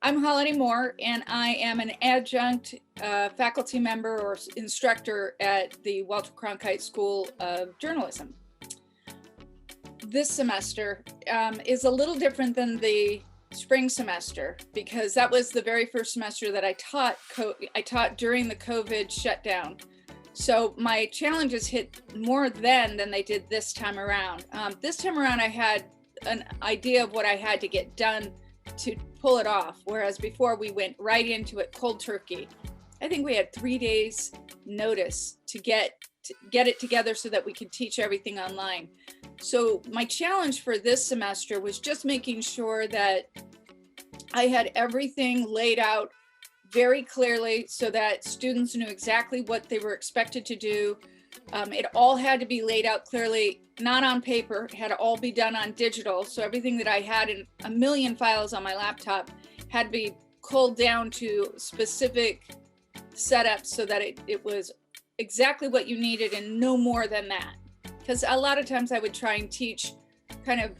I'm Holliday Moore, and I am an adjunct faculty member or instructor at the Walter Cronkite School of Journalism. This semester is a little different than the spring semester because that was the very first semester that I taught. I taught during the COVID shutdown. So my challenges hit more then than they did this time around. This time around, I had an idea of what I had to get done to pull it off, whereas before we went right into it cold turkey. I think we had 3 days notice to get it together so that we could teach everything online. So my challenge for this semester was just making sure that I had everything laid out very clearly so that students knew exactly what they were expected to do. It all had to be laid out clearly, not on paper, it had to all be done on digital. So everything that I had in a million files on my laptop had to be culled down to specific setups so that it was exactly what you needed and no more than that. Because a lot of times I would try and teach kind of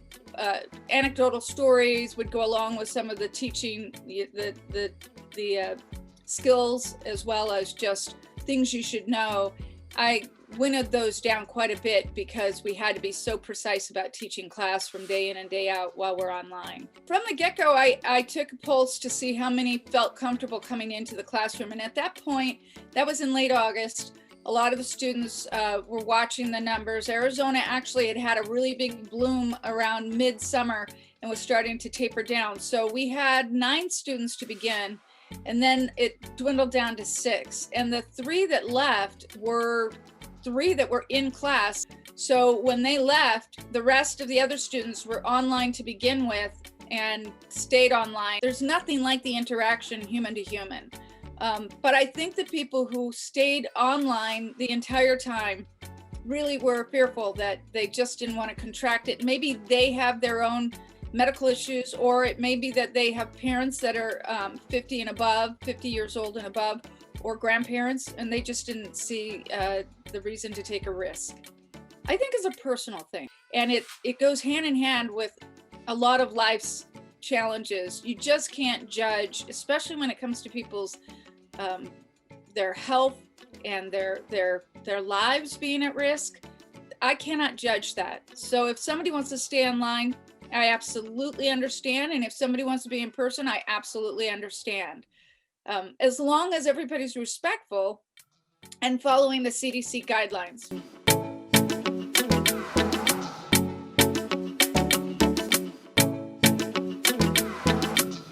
anecdotal stories, would go along with some of the teaching, the skills, as well as just things you should know. I winnowed those down quite a bit because we had to be so precise about teaching class from day in and day out while we're online. From the get-go, I took a pulse to see how many felt comfortable coming into the classroom. And at that point, that was in late August, a lot of the students were watching the numbers. Arizona actually had a really big bloom around midsummer and was starting to taper down. So we had 9 students to begin, and then it dwindled down to 6. And the 3 that left were 3 that were in class. So when they left, the rest of the other students were online to begin with and stayed online. There's nothing like the interaction human to human. But I think the people who stayed online the entire time really were fearful that they just didn't want to contract it. Maybe they have their own medical issues, or it may be that they have parents that are 50 and above, 50 years old and above, or grandparents, and they just didn't see the reason to take a risk. I think it's a personal thing, and it goes hand in hand with a lot of life's challenges. You just can't judge, especially when it comes to people's their health and their lives being at risk. I cannot judge that. So if somebody wants to stay online, I absolutely understand. And if somebody wants to be in person, I absolutely understand. As long as everybody's respectful and following the CDC guidelines.